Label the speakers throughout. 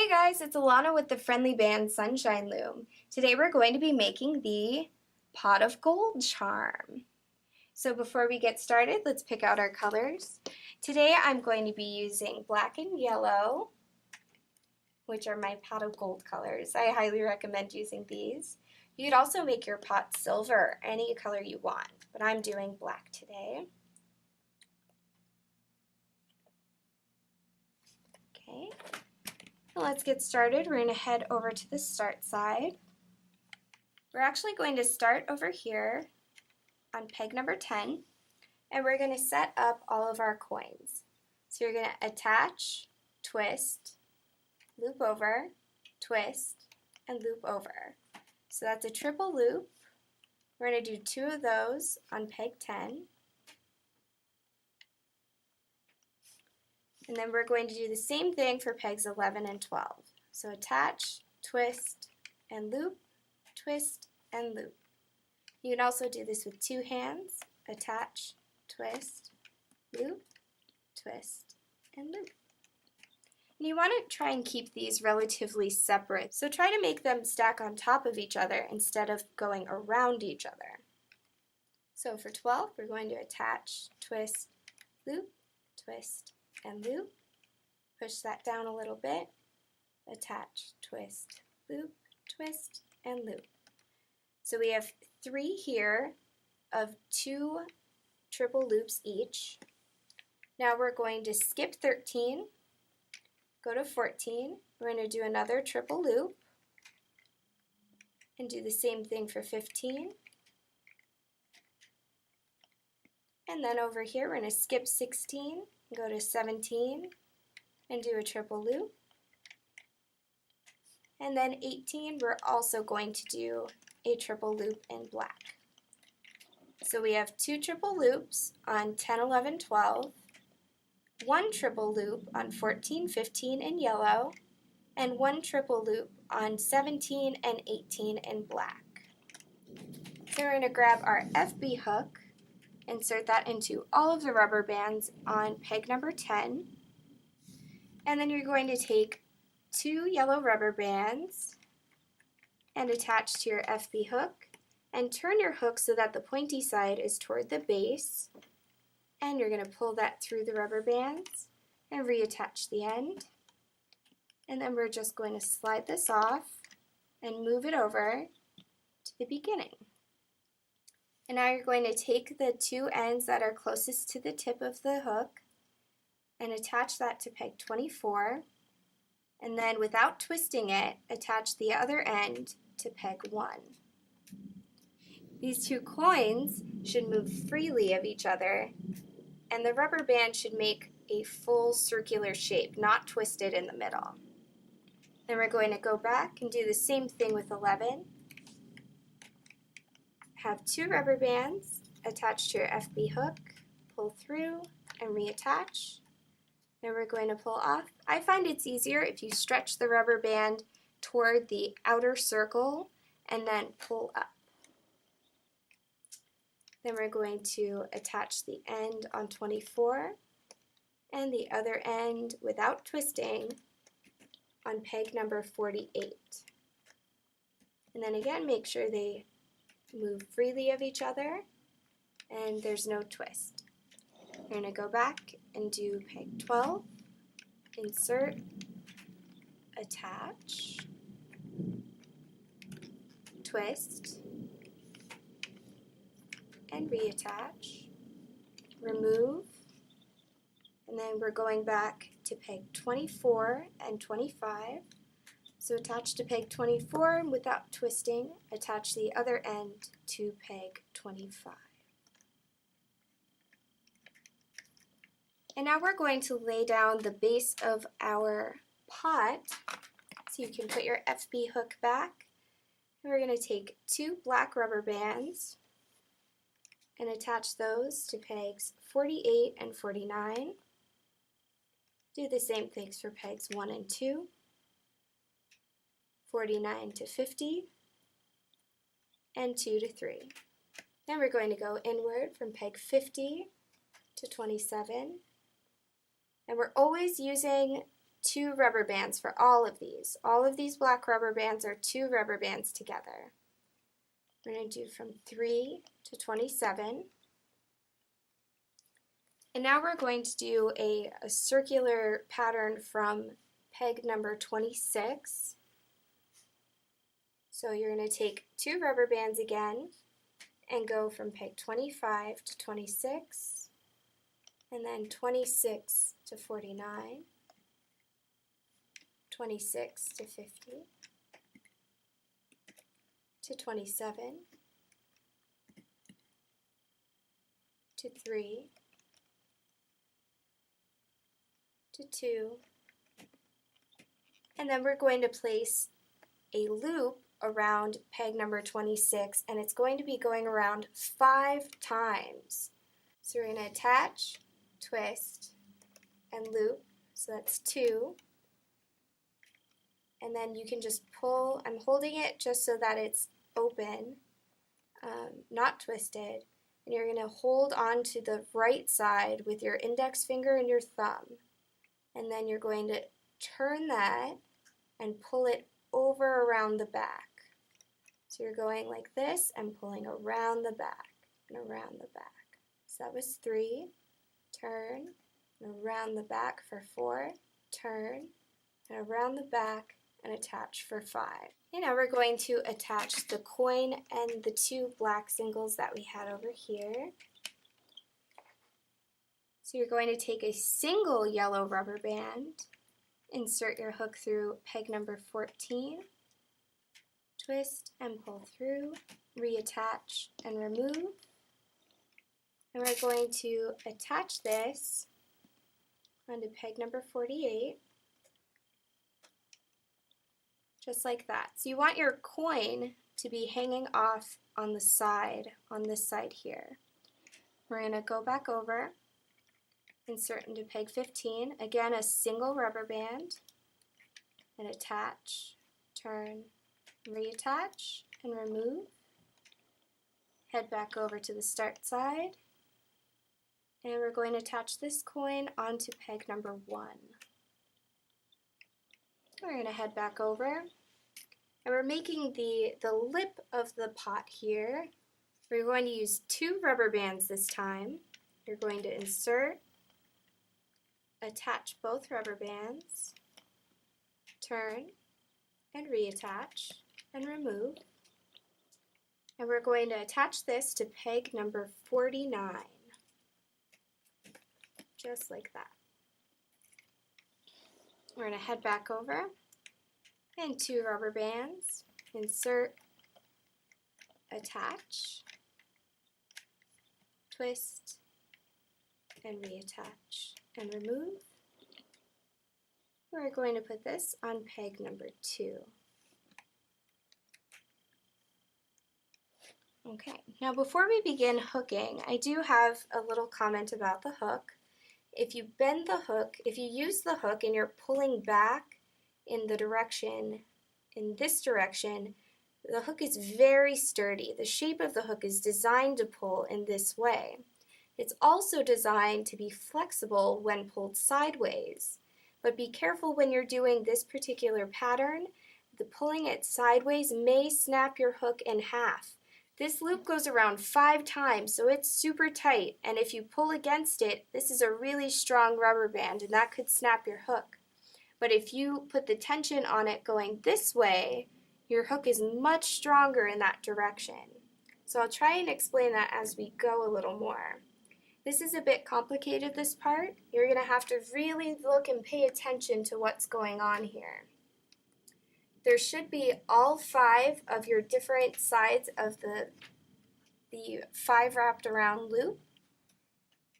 Speaker 1: Hey guys, it's Alana with the FriendlyBands Sunshine Loom. Today we're going to be making the Pot of Gold charm. So before we get started, let's pick out our colors. Today I'm going to be using black and yellow, which are my Pot of Gold colors. I highly recommend using these. You could also make your pot silver, any color you want, but I'm doing black today. Okay. Let's get started. We're going to head over to the start side. We're actually going to start over here on peg number 10, and we're going to set up all of our coins. So you're going to attach, twist, loop over, twist, and loop over. So that's a triple loop. We're going to do 2 of those on peg 10. And then we're going to do the same thing for pegs 11 and 12. So attach, twist, and loop, twist, and loop. You can also do this with 2 hands, attach, twist, loop, twist, and loop. And you want to try and keep these relatively separate, so try to make them stack on top of each other instead of going around each other. So for 12, we're going to attach, twist, loop, twist, and loop, push that down a little bit, attach, twist, loop, twist, and loop. So we have 3 here of 2 triple loops each. Now we're going to skip 13, go to 14, we're going to do another triple loop, and do the same thing for 15. And then over here we're going to skip 16, go to 17 and do a triple loop. And then 18, we're also going to do a triple loop in black. So we have 2 triple loops on 10, 11, 12, 1 triple loop on 14, 15 in yellow, and 1 triple loop on 17 and 18 in black. So we're going to grab our FB hook, insert that into all of the rubber bands on peg number 10, and then you're going to take 2 yellow rubber bands and attach to your FB hook, and turn your hook so that the pointy side is toward the base, and you're going to pull that through the rubber bands and reattach the end. And then we're just going to slide this off and move it over to the beginning. And now you're going to take the 2 ends that are closest to the tip of the hook and attach that to peg 24, and then without twisting it, attach the other end to peg 1. These 2 coins should move freely of each other, and the rubber band should make a full circular shape, not twisted in the middle. Then we're going to go back and do the same thing with 11. Have 2 rubber bands attached to your FB hook, pull through and reattach. Then we're going to pull off. I find it's easier if you stretch the rubber band toward the outer circle and then pull up. Then we're going to attach the end on 24 and the other end without twisting on peg number 48. And then again, make sure they move freely of each other and there's no twist. We're going to go back and do peg 12, insert, attach, twist, and reattach, remove, and then we're going back to peg 24 and 25. So attach to peg 24 and without twisting, attach the other end to peg 25. And now we're going to lay down the base of our pot. So you can put your FB hook back. And we're going to take 2 black rubber bands and attach those to pegs 48 and 49. Do the same things for pegs 1 and 2. 49 to 50, and 2 to 3. Then we're going to go inward from peg 50 to 27, and we're always using 2 rubber bands for all of these. All of these black rubber bands are 2 rubber bands together. We're going to do from 3 to 27. And now we're going to do a circular pattern from peg number 26. So you're going to take 2 rubber bands again and go from peg 25 to 26, and then 26 to 49, 26 to 50, to 27, to 3, to 2, and then we're going to place a loop around peg number 26, and it's going to be going around 5 times. So we're going to attach, twist, and loop, so that's 2, and then you can just pull. I'm holding it just so that it's open, not twisted, and you're going to hold on to the right side with your index finger and your thumb, and then you're going to turn that and pull it over around the back. So you're going like this and pulling around the back and around the back. So that was 3, turn, and around the back for 4, turn, and around the back and attach for 5. And now we're going to attach the coin and the 2 black singles that we had over here. So you're going to take a single yellow rubber band, insert your hook through peg number 14, twist and pull through, reattach and remove. And we're going to attach this onto peg number 48, just like that. So you want your coin to be hanging off on the side, on this side here. We're going to go back over, insert into peg 15, again a single rubber band, and attach, turn, reattach, and remove. Head back over to the start side, and we're going to attach this coin onto peg number 1. We're going to head back over, and we're making the lip of the pot here. We're going to use 2 rubber bands this time. You're going to insert, attach both rubber bands, turn, and reattach, and remove. And we're going to attach this to peg number 49, just like that. We're going to head back over, and 2 rubber bands, insert, attach, twist, and reattach, and remove. We're going to put this on peg number 2. Okay, now before we begin hooking, I do have a little comment about the hook. If you bend the hook, if you use the hook and you're pulling back in the direction, in this direction, the hook is very sturdy. The shape of the hook is designed to pull in this way. It's also designed to be flexible when pulled sideways, but be careful when you're doing this particular pattern. The pulling it sideways may snap your hook in half. This loop goes around 5 times, so it's super tight, and if you pull against it, this is a really strong rubber band, and that could snap your hook. But if you put the tension on it going this way, your hook is much stronger in that direction. So I'll try and explain that as we go a little more. This is a bit complicated, this part. You're going to have to really look and pay attention to what's going on here. There should be all 5 of your different sides of the 5 wrapped around loop.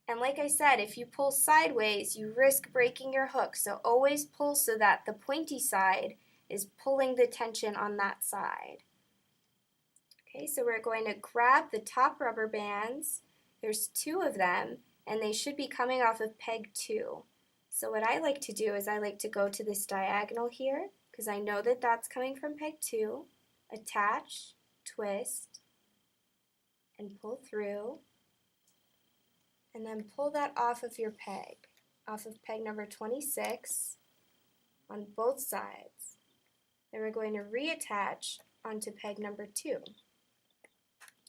Speaker 1: And like I said, if you pull sideways, you risk breaking your hook. So always pull so that the pointy side is pulling the tension on that side. Okay, so we're going to grab the top rubber bands. There's 2 of them, and they should be coming off of peg 2. So what I like to do is I like to go to this diagonal here, because I know that that's coming from peg 2, attach, twist, and pull through, and then pull that off of your peg, off of peg number 26, on both sides. Then we're going to reattach onto peg number 2.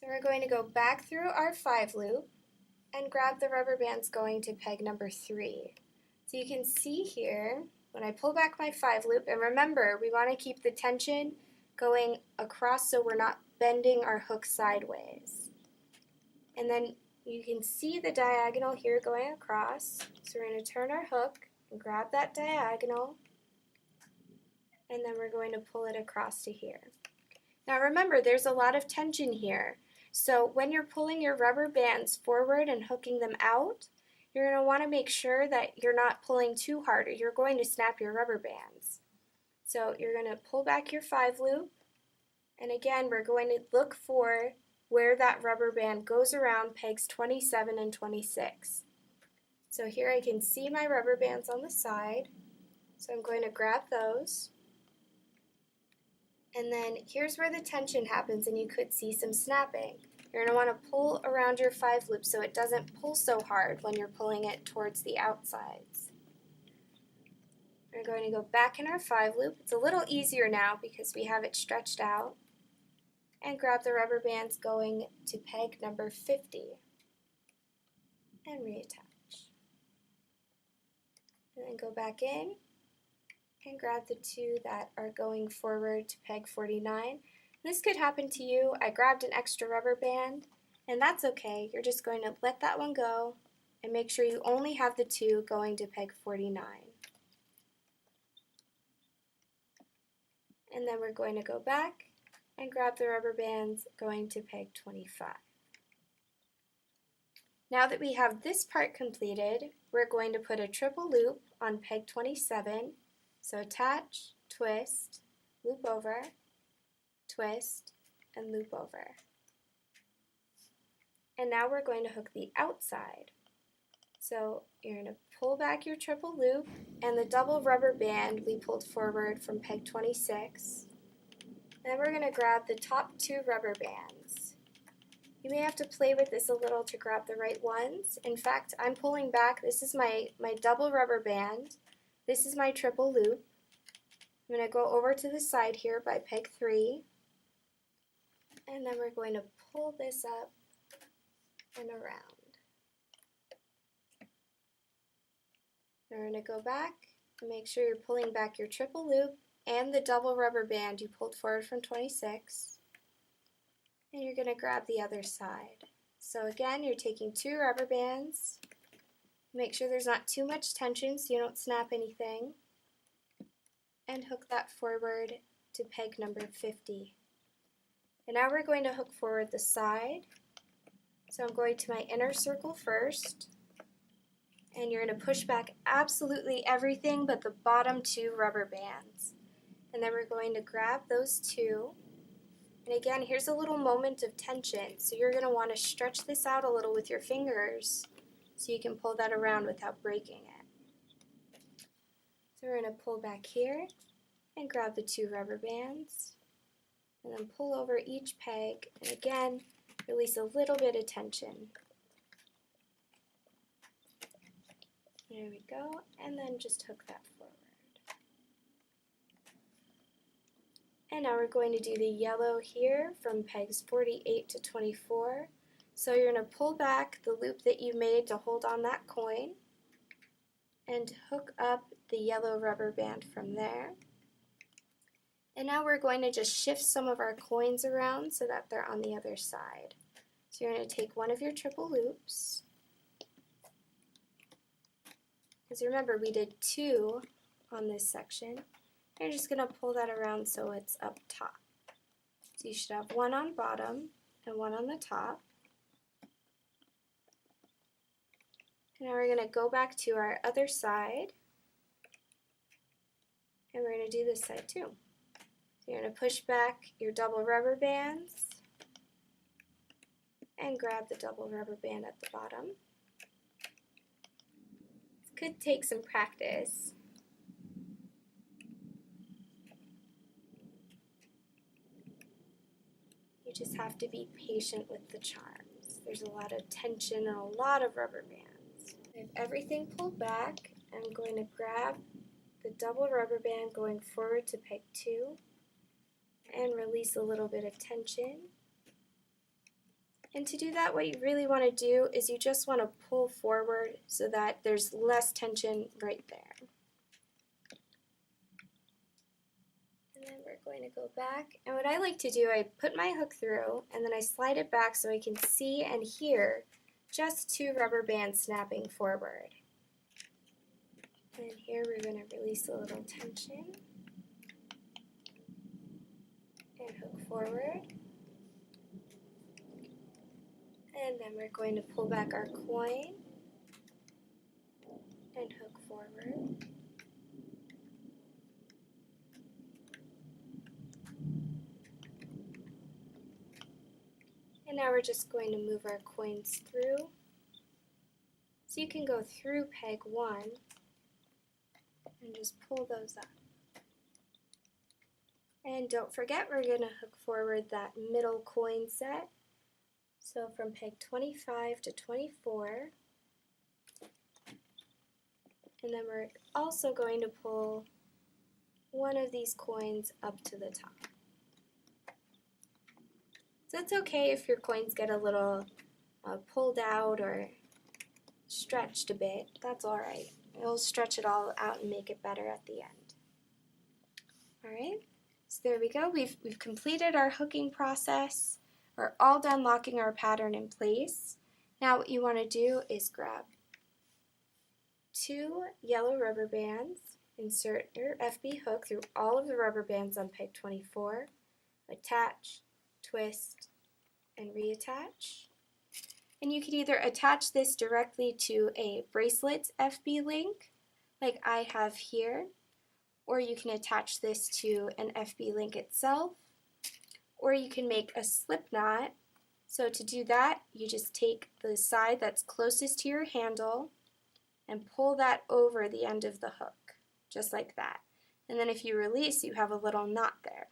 Speaker 1: So we're going to go back through our 5 loop and grab the rubber bands going to peg number 3. So you can see here, when I pull back my 5 loop, and remember, we want to keep the tension going across so we're not bending our hook sideways. And then you can see the diagonal here going across. So we're going to turn our hook and grab that diagonal, and then we're going to pull it across to here. Now remember, there's a lot of tension here. So when you're pulling your rubber bands forward and hooking them out, you're going to want to make sure that you're not pulling too hard or you're going to snap your rubber bands. So you're going to pull back your 5 loop, and again we're going to look for where that rubber band goes around pegs 27 and 26. So here I can see my rubber bands on the side, so I'm going to grab those. And then here's where the tension happens and you could see some snapping. You're going to want to pull around your 5 loop so it doesn't pull so hard when you're pulling it towards the outsides. We're going to go back in our 5 loop. It's a little easier now because we have it stretched out. And grab the rubber bands going to peg number 50 and reattach. And then go back in and grab the 2 that are going forward to peg 49. This could happen to you. I grabbed an extra rubber band, and that's okay. You're just going to let that one go and make sure you only have the 2 going to peg 49. And then we're going to go back and grab the rubber bands going to peg 25. Now that we have this part completed, we're going to put a triple loop on peg 27. So attach, twist, loop over, twist, and loop over. And now we're going to hook the outside. So you're going to pull back your triple loop and the double rubber band we pulled forward from peg 26. Then we're going to grab the top 2 rubber bands. You may have to play with this a little to grab the right ones. In fact, I'm pulling back. This is my double rubber band. This is my triple loop. I'm going to go over to the side here by peg 3. And then we're going to pull this up and around. We're going to go back and make sure you're pulling back your triple loop and the double rubber band you pulled forward from 26. And you're going to grab the other side. So again, you're taking 2 rubber bands. Make sure there's not too much tension so you don't snap anything. And hook that forward to peg number 50. And now we're going to hook forward the side. So I'm going to my inner circle first. And you're going to push back absolutely everything but the bottom 2 rubber bands. And then we're going to grab those 2. And again, here's a little moment of tension. So you're going to want to stretch this out a little with your fingers so you can pull that around without breaking it. So we're going to pull back here and grab the 2 rubber bands. And then pull over each peg. And again, release a little bit of tension. There we go. And then just hook that forward. And now we're going to do the yellow here from pegs 48 to 24. So you're going to pull back the loop that you made to hold on that coin and hook up the yellow rubber band from there. And now we're going to just shift some of our coins around so that they're on the other side. So you're going to take one of your triple loops. Because remember, we did 2 on this section. You're just going to pull that around so it's up top. So you should have 1 on bottom and 1 on the top. And now we're going to go back to our other side. And we're going to do this side too. So you're going to push back your double rubber bands and grab the double rubber band at the bottom. This could take some practice. You just have to be patient with the charms. There's a lot of tension and a lot of rubber bands. I have everything pulled back. I'm going to grab the double rubber band going forward to peg 2 and release a little bit of tension. And to do that, what you really want to do is you just want to pull forward so that there's less tension right there. And then we're going to go back. And what I like to do, I put my hook through and then I slide it back so I can see and hear just 2 rubber bands snapping forward. And here we're going to release a little tension and hook forward. And then we're going to pull back our coin and hook forward. And now we're just going to move our coins through. So you can go through peg 1 and just pull those up. And don't forget, we're going to hook forward that middle coin set. So from peg 25 to 24. And then we're also going to pull one of these coins up to the top. So it's okay if your coins get a little pulled out or stretched a bit. That's all right. It'll stretch it all out and make it better at the end. All right, so there we go. We've completed our hooking process. We're all done locking our pattern in place. Now what you want to do is grab 2 yellow rubber bands, insert your FB hook through all of the rubber bands on peg 24, attach, twist, and reattach. And you can either attach this directly to a bracelet FB link, like I have here, or you can attach this to an FB link itself, or you can make a slip knot. So to do that, you just take the side that's closest to your handle and pull that over the end of the hook, just like that. And then if you release, you have a little knot there.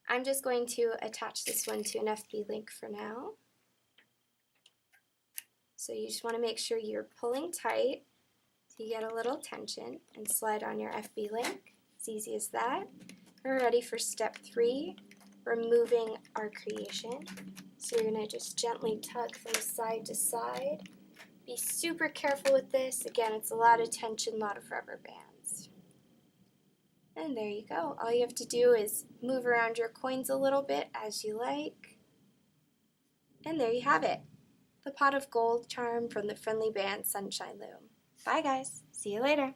Speaker 1: I'm just going to attach this one to an FB link for now. So you just want to make sure you're pulling tight so you get a little tension and slide on your FB link. It's easy as that. We're ready for step 3, removing our creation. So you're going to just gently tug from side to side. Be super careful with this. Again, it's a lot of tension, a lot of rubber bands. And there you go. All you have to do is move around your coins a little bit as you like. And there you have it. The pot of gold charm from the FriendlyBands Sunshine Loom. Bye guys. See you later.